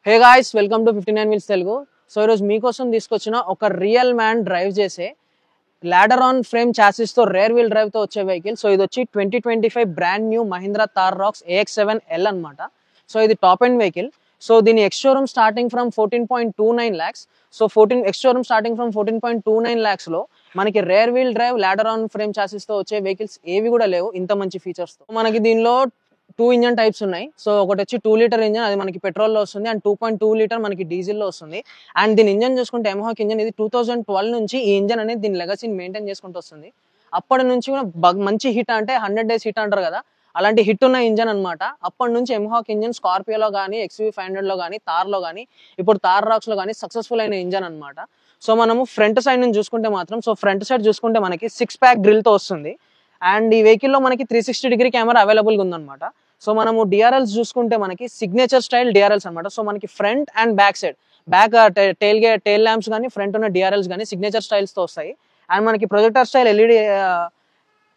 Hey guys, welcome to 59 wheels Telugu. So ఈరోజు మీకోసం తీసుకొచ్చిన ఒక రియల్ మ్యాన్ డ్రైవ్ చేసే లాడర్ ఆన్ ఫ్రేమ్ చాసిస్ తో రేర్ వీల్ డ్రైవ్ తో వచ్చే వెహికల్. సో ఇది వచ్చి 2025 brand new Mahindra Thar Roxx AX7L అనమాట. సో ఇది టాప్ ఎండ్ వెహికల్. సో దీని ex showroom starting from 14.29 lakhs. So ex showroom starting from 14.29 lakhs లో మనకి rear wheel drive ladder on frame chassis తో వచ్చే వెహికల్స్ ఏవి కూడా లేవు ఇంత మంచి ఫీచర్స్ తో. మనకి దీనిలో 2 ఇంజన్ టైప్స్ ఉన్నాయి. సో ఒకటి వచ్చి 2 లీటర్ ఇంజన్, అది మనకి పెట్రోల్ లో వస్తుంది, అండ్ 2.2 లీటర్ మనకి డీజిల్ లో వస్తుంది. అండ్ దీని ఇంజన్ చూసుకుంటే ఎమహాక్ ఇంజన్. ఇది 2012 నుంచి ఈ ఇంజన్ అనేది దీని లెగసీని మెయింటైన్ చేసుకుంటూ వస్తుంది. అప్పటి నుంచి కూడా మంచి హిట్, అంటే 100 days హిట్ అంటారు కదా, అలాంటి హిట్ ఉన్న ఇంజన్ అనమాట. అప్పటి నుంచి ఎమహాక్ ఇంజన్ స్కార్పియోలో కానీ, XUV500 లో కానీ, థార్ లో కానీ, ఇప్పుడు థార్ రాక్స్ లో కానీ సక్సెస్ఫుల్ అయిన ఇంజన్ అనమాట. సో మనము ఫ్రంట్ సైడ్ నుంచి చూసుకుంటే మాత్రం, సో ఫ్రంట్ సైడ్ చూసుకుంటే మనకి 6 pack గ్రిల్ తో వస్తుంది. అండ్ ఈ వెహికల్ లో మనకి 360 కెమెరా అవైలబుల్ గా ఉందన్నమాట. సో మనము డిఆర్ఎల్స్ చూసుకుంటే మనకి సిగ్నేచర్ స్టైల్ డిఆర్ఎల్స్ అనమాట. సో మనకి front and back side, tile lamps కానీ, ఫ్రంట్ ఉన్న డిఆర్ఎల్స్ కానీ సిగ్నేచర్ స్టైల్స్ తో వస్తాయి. అండ్ మనకి projector style LED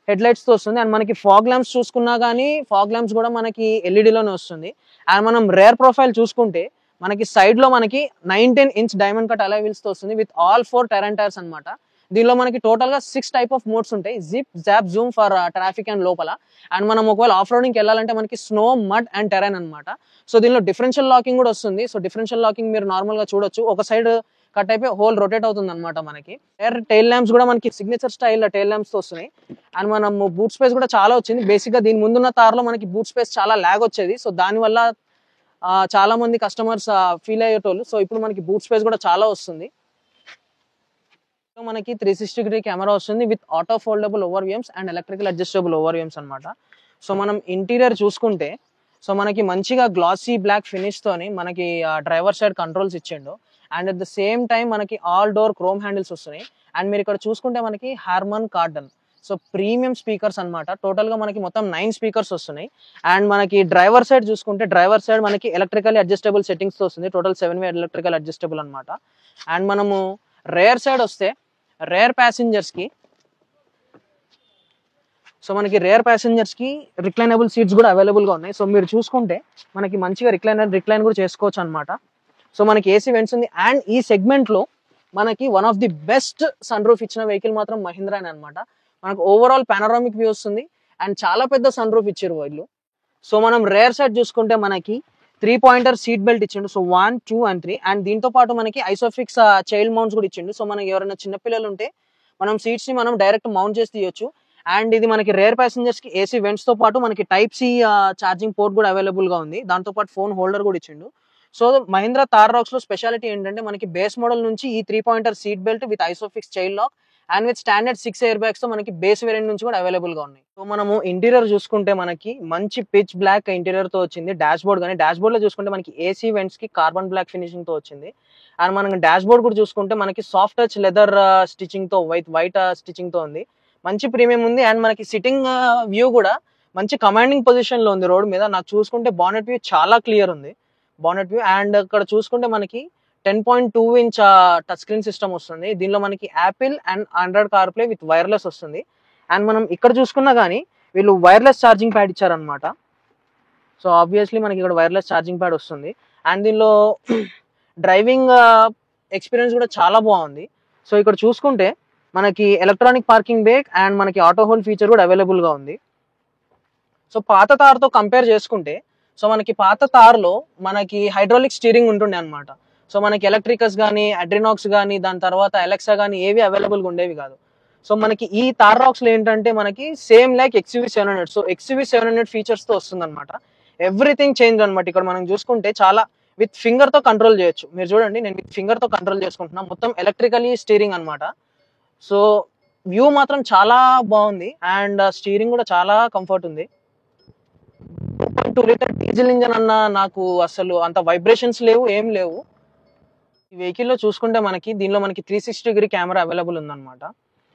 head lights తో వస్తుంది. అండ్ మనకి ఫాగ్ ల్యాంప్స్ చూసుకున్నా కానీ, ఫాగ్ ల్యాంప్స్ కూడా మనకి ఎల్ఈడిలోనే వస్తుంది. అండ్ మనం రేర్ ప్రొఫైల్ చూసుకుంటే మనకి సైడ్ లో మనకి 19 inch diamond cut alloy wheels తో వస్తుంది విత్ ఆల్ 4 టెరైన్ టైర్స్ అనమాట. దీనిలో మనకి టోటల్ గా 6 టైప్ ఆఫ్ మోడ్స్ ఉంటాయి. Zip, zap, zoom for traffic and లోపల. అండ్ మనం ఒకవేళ ఆఫ్ రోడింగ్ వెళ్ళాలంటే మనకి స్నో, మడ్ అండ్ టెరైన్ అనమాట. సో దీనిలో డిఫరెన్షియల్ లాకింగ్ కూడా వస్తుంది. సో డిఫరెన్షియల్ లాకింగ్ మీరు నార్మల్ గా చూడొచ్చు, ఒక సైడ్ కట్ అయిపోయి హోల్ రొటేట్ అవుతుంది అనమాట. మనకి టైల్ ల్యాంప్స్ కూడా మనకి సిగ్నేచర్ స్టైల్ టైల్ ల్యాంప్స్ తో వస్తున్నాయి. అండ్ మనం బూట్ స్పేస్ కూడా చాలా వచ్చింది. బేసిక్ గా దీని ముందున్న తార్ లో మనకి బూట్ స్పేస్ చాలా లాగ్ వచ్చేది. సో దానివల్ల చాలా మంది కస్టమర్స్ ఫీల్ అయ్యేటోళ్ళు. సో ఇప్పుడు మనకి బూట్ స్పేస్ కూడా చాలా వస్తుంది. మనకి 360 కెమెరా వస్తుంది with auto foldable ORVMs and electrical adjustable ORVMs అనమాట. సో మనం ఇంటీరియర్ చూసుకుంటే, సో మనకి మంచిగా గ్లాసీ బ్లాక్ ఫినిష్ తోని మనకి డ్రైవర్ సైడ్ కంట్రోల్స్ ఇచ్చిండు. And at the same time మనకి ఆల్ డోర్ క్రోమ్ హ్యాండిల్స్ వస్తున్నాయి. అండ్ మీరు ఇక్కడ చూసుకుంటే మనకి Harman cordon, so premium speakers అనమాట. టోటల్ గా మనకి మొత్తం 9 స్పీకర్స్ వస్తున్నాయి. అండ్ మనకి డ్రైవర్ సైడ్ చూసుకుంటే, డ్రైవర్ సైడ్ మనకి ఎలక్ట్రికల్ అడ్జస్టబుల్ సెట్టింగ్స్ తో వస్తుంది. టోటల్ 7 way ఎలక్ట్రికల్ అడ్జస్టబుల్ అనమాట. అండ్ మనము రేర్ సైడ్ వస్తే, రేర్ ప్యాసింజర్స్ కి, సో మనకి రేర్ ప్యాసింజర్స్ కి రిక్లైనబుల్ సీట్స్ కూడా అవైలబుల్ గా ఉన్నాయి. సో మీరు చూసుకుంటే మనకి మంచిగా రిక్లైన్ కూడా చేసుకోవచ్చు అనమాట. సో మనకి ఏసీ వెంట్స్ ఉంది. అండ్ ఈ సెగ్మెంట్ లో మనకి one of the best sun roof ఇచ్చిన వెహికల్ మాత్రం మహీంద్రానే అనమాట. మనకు ఓవరాల్ పానరామిక్ వ్యూ వస్తుంది. అండ్ చాలా పెద్ద సన్ రూఫ్ ఇచ్చారు వీళ్ళు. సో మనం రేర్ సైడ్ చూసుకుంటే మనకి 3-pointer సీట్ బెల్ట్ ఇచ్చిండు. So 1, 2 and 3. అండ్ దీంతో పాటు మనకి ఐసోఫిక్స్ చైల్డ్ మౌంట్స్ కూడా ఇచ్చిండు. సో మనకి ఎవరైనా చిన్నపిల్లలు ఉంటే మనం సీట్స్ ని మనం డైరెక్ట్ మౌంట్ చేసి తీయొచ్చు. అండ్ ఇది మనకి రేర్ ప్యాసింజర్స్ కి ఏసీ వెంట్స్ తో పాటు మనకి Type-C ఛార్జింగ్ పోర్ట్ కూడా అవైలబుల్ గా ఉంది. దాంతో పాటు ఫోన్ హోల్డర్ కూడా ఇచ్చిండు. సో మహీంద్రా థార్ రాక్స్ లో స్పెషాలిటీ ఏంటంటే, మనకి బేస్ మోడల్ నుంచి ఈ 3-pointer seat belt with ISOFIX child lock and with standard 6 air bags తో మనకి బేస్ వేరియంట్ నుంచి కూడా అవైలబుల్ గా ఉన్నాయి. సో మనము ఇంటీరియర్ చూసుకుంటే మనకి మంచి పిచ్ బ్లాక్ ఇంటీరియర్ తో వచ్చింది. డాష్ బోర్డ్ కానీ, డాష్ బోర్డ్ లో చూసుకుంటే మనకి ఏసీ వెంట్స్ కి కార్బన్ బ్లాక్ ఫినిషింగ్ తో వచ్చింది. అండ్ మనం డాష్ బోర్డ్ కూడా చూసుకుంటే మనకి సాఫ్ట్ టచ్ లెదర్ స్టిచింగ్ తో, వైట్ స్టిచింగ్ తో ఉంది. మంచి ప్రీమియం ఉంది. అండ్ మనకి సిట్టింగ్ వ్యూ కూడా మంచి కమాండింగ్ పొజిషన్ లో ఉంది రోడ్ మీద. నాకు చూసుకుంటే బానెట్ వ్యూ చాలా క్లియర్ ఉంది, బానెట్ వ్యూ. అండ్ ఇక్కడ చూసుకుంటే మనకి 10.2 inch టచ్ స్క్రీన్ సిస్టమ్ వస్తుంది. దీనిలో మనకి Apple and Android CarPlay with wireless వస్తుంది. అండ్ మనం ఇక్కడ చూసుకున్నా కానీ వీళ్ళు వైర్లెస్ ఛార్జింగ్ ప్యాడ్ ఇచ్చారనమాట. సో ఆబ్వియస్లీ మనకి ఇక్కడ వైర్లెస్ ఛార్జింగ్ ప్యాడ్ వస్తుంది. అండ్ దీనిలో డ్రైవింగ్ ఎక్స్పీరియన్స్ కూడా చాలా బాగుంది. సో ఇక్కడ చూసుకుంటే మనకి ఎలక్ట్రానిక్ పార్కింగ్ బ్రేక్ అండ్ మనకి ఆటో హోల్డ్ ఫీచర్ కూడా అవైలబుల్ గా ఉంది. సో పాత తార్తో కంపేర్ చేసుకుంటే, సో మనకి పాత తార్లో మనకి హైడ్రాలిక్ స్టీరింగ్ ఉంటుండే అనమాట. సో మనకి ఎలక్ట్రికస్ కానీ, అడ్రినాక్స్ కానీ, దాని తర్వాత ఎలెక్సా కానీ ఏవి అవైలబుల్గా ఉండేవి కాదు. సో మనకి ఈ థార్ రాక్స్ లో ఏంటంటే మనకి same like XUV700. So XUV700 features తో వస్తుంది అనమాట. ఎవ్రీథింగ్ చేంజ్ అనమాట. ఇక్కడ మనం చూసుకుంటే చాలా విత్ ఫింగర్ తో కంట్రోల్ చేయొచ్చు. మీరు చూడండి, నేను విత్ ఫింగర్ తో కంట్రోల్ చేసుకుంటున్నా. మొత్తం ఎలక్ట్రికలీ స్టీరింగ్ అనమాట. సో వ్యూ మాత్రం చాలా బాగుంది. అండ్ స్టీరింగ్ కూడా చాలా కంఫర్ట్ ఉంది. 2.2 లీటర్ డీజిల్ ఇంజన్ అన్న నాకు అసలు అంత వైబ్రేషన్స్ లేవు, ఏం లేవు. ఈ వెహికల్ లో చూసుకుంటే మనకి దీనిలో మనకి 360 కెమెరా అవైలబుల్ ఉందన్నమాట.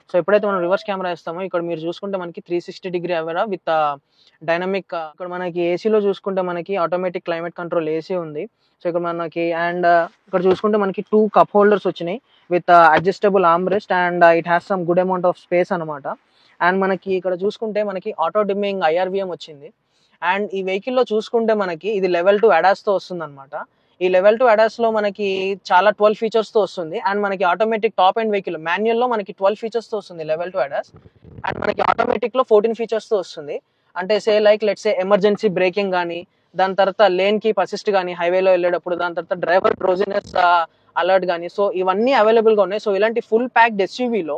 సో ఎప్పుడైతే మనం రివర్స్ కెమెరా ఇస్తామో, ఇక్కడ మీరు చూసుకుంటే మనకి 360 కెమెరా విత్ డైనమిక్. ఇక్కడ మనకి ఏసీలో చూసుకుంటే మనకి ఆటోమేటిక్ క్లైమేట్ కంట్రోల్ ఏసీ ఉంది. సో ఇక్కడ మనకి అండ్ ఇక్కడ చూసుకుంటే మనకి 2 కప్ హోల్డర్స్ వచ్చినాయి with adjustable arm rest. And it has some good amount of space అనమాట. అండ్ మనకి ఇక్కడ చూసుకుంటే మనకి ఆటో డిమ్మింగ్ IRVM వచ్చింది. అండ్ ఈ వెహికల్ లో చూసుకుంటే మనకి ఇది లెవెల్ 2 ADAS తో వస్తుంది అనమాట. ఈ లెవెల్ 2 ADAS లో మనకి చాలా 12 ఫీచర్స్ తో వస్తుంది. అండ్ మనకి automatic top and vehicle manual లో మనకి 12 ఫీచర్స్ తో వస్తుంది లెవెల్ 2 ADAS. అండ్ మనకి ఆటోమేటిక్ లో 14 ఫీచర్స్ తో వస్తుంది. అంటే లెట్స్ సే ఎమర్జెన్సీ బ్రేకింగ్ కానీ, దాని తర్వాత లేన్ కి పర్సిస్ట్ కానీ హైవేలో వెళ్ళేటప్పుడు, దాని తర్వాత డ్రైవర్ డ్రోజినెస్ అలర్ట్ కానీ, సో ఇవన్నీ అవైలబుల్ గా ఉన్నాయి. సో ఇలాంటి ఫుల్ ప్యాక్డ్ ఎస్యూవీలో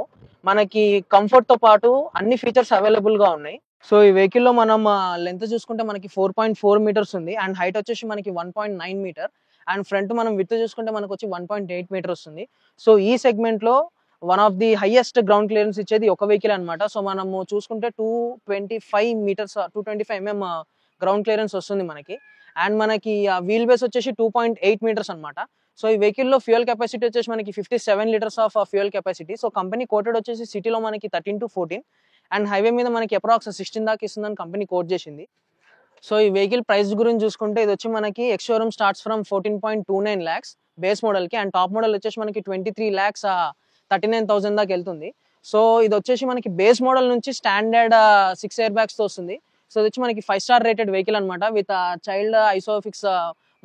మనకి కంఫర్ట్ తో పాటు అన్ని ఫీచర్స్ అవైలబుల్ గా ఉన్నాయి. సో ఈ వెహికల్ లో మనం లెంత్ చూసుకుంటే మనకి 4.4 మీటర్స్ ఉంది. అండ్ హైట్ వచ్చేసి మనకి 1.9 మీటర్. అండ్ ఫ్రంట్ మనం విడ్త్ చూసుకుంటే మనకు వచ్చి 1.8 మీటర్ వస్తుంది. సో ఈ సెగ్మెంట్ లో one of the highest ground clearance ఇచ్చేది ఒక వెహికల్ అనమాట. సో మనము చూసుకుంటే 225 మీటర్స్ 225 mm గ్రౌండ్ క్లియరెన్స్ వస్తుంది మనకి. అండ్ మనకి వీల్ బేస్ వచ్చేసి 2.8 మీటర్స్ అనమాట. సో ఈ వెహికల్ లో ఫ్యూయల్ కెపాసిటీ వచ్చేసి మనకి 57 litres of fuel capacity. So company quoted వచ్చేసి సిటీలో మనకి 13 to 14 అండ్ హైవే మీద మనకి అప్రాక్స్ 16 దాకా ఇస్తుందని కంపెనీ కోట్ చేసింది. సో ఈ వెహికల్ ప్రైస్ గురించి చూసుకుంటే ఇది వచ్చి మనకి ex showroom starts from 14.29 lakhs base model కి. అండ్ టాప్ మోడల్ వచ్చేసి మనకి 23,39,000 దాకా వెళ్తుంది. సో ఇది వచ్చేసి మనకి బేస్ మోడల్ నుంచి స్టాండర్డ్ 6 ఎయిర్ బ్యాగ్స్ తో వస్తుంది. సో ఇది వచ్చి మనకి 5 స్టార్ రేటెడ్ వెహికల్ అనమాట. విత్ చైల్డ్ ఐసోఫిక్స్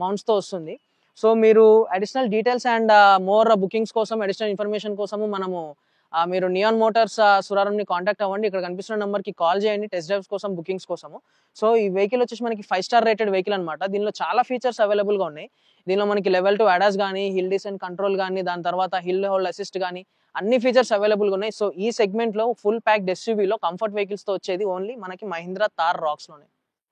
మౌంట్స్ తో వస్తుంది. సో మీరు additional details and more bookings కోసం, అడిషనల్ ఇన్ఫర్మేషన్ కోసము మనము మీరు నియాన్ మోటార్స్ సురారంని కాంటాక్ట్ అవ్వండి. ఇక్కడ కనిపిస్తున్న నెంబర్ కి కాల్ చేయండి టెస్ట్ డ్రైవ్స్ కోసం, బుకింగ్స్ కోసము. సో ఈ వెహికల్ వచ్చేసి మనకి 5 స్టార్ రేటెడ్ వెహికల్ అనమాట. దీనిలో చాలా ఫీచర్స్ అవైలబుల్ గా ఉన్నాయి. దీనిలో మనకి లెవెల్ 2 ADAS కానీ, హిల్ డిసెంట్ కంట్రోల్ కానీ, దాని తర్వాత హిల్ హోల్డ్ అసిస్ట్ కానీ అన్ని ఫీచర్స్ అవైలబుల్ గా ఉన్నాయి. సో ఈ సెగ్మెంట్ లో ఫుల్ ప్యాక్డ్ ఎస్యూవీలో కంఫర్ట్ వెహికల్స్ తో వచ్చేది ఓన్లీ మనకి మహీంద్రా థార్ రాక్స్ లోనే.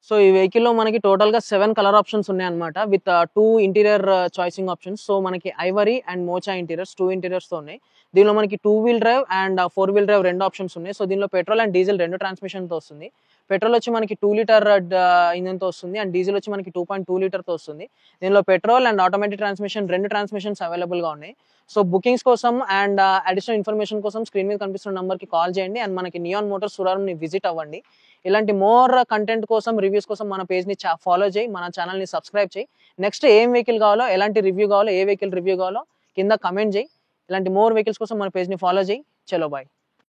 సో ఈ వెహికల్ లో మనకి టోటల్ గా 7 కలర్ ఆప్షన్స్ ఉన్నాయి అనమాట. With 2 interior choosing options. So మనకి ivory and mocha interiors 2 interiors తో ఉన్నాయి. దీనిలో మనకి 2 wheel drive and 4 wheel drive రెండు ఆప్షన్స్ ఉన్నాయి. సో దీనిలో పెట్రోల్ అండ్ డీజిల్ రెండు ట్రాన్స్మిషన్ తో వస్తుంది. పెట్రోల్ వచ్చి మనకి 2 లీటర్ ఇంజన్ తో వస్తుంది. అండ్ డీజిల్ వచ్చి మనకి 2.2 లీటర్ తో వస్తుంది. దీనిలో పెట్రోల్ అండ్ ఆటోమేటిక్ ట్రాన్స్మిషన్ రెండు ట్రాన్స్మిషన్స్ అవైలబుల్ గా ఉన్నాయి. సో బుకింగ్స్ కోసం అండ్ అడిషనల్ ఇన్ఫర్మేషన్ కోసం స్క్రీన్ మీద కనిపిస్తున్న నంబర్ కి కాల్ చేయండి. అండ్ మనకి నియాన్ మోటార్స్ సురారం ని విజిట్ అవ్వండి. ఇలాంటి మోర్ కంటెంట్ కోసం, రివ్యూస్ కోసం మన పేజ్ ని ఫాలో చేయి, మన ఛానల్ ని సబ్స్క్రైబ్ చేయి. నెక్స్ట్ ఏం వెహికల్ కావాలో, ఎలాంటి రివ్యూ కావాలో, ఏ వెహికల్ రివ్యూ కావాలో కింద కమెంట్ చేయి. ఇలాంటి మోర్ వెహికల్స్ కోసం మన పేజ్ ని ఫాలో చేయి. చలో బాయ్.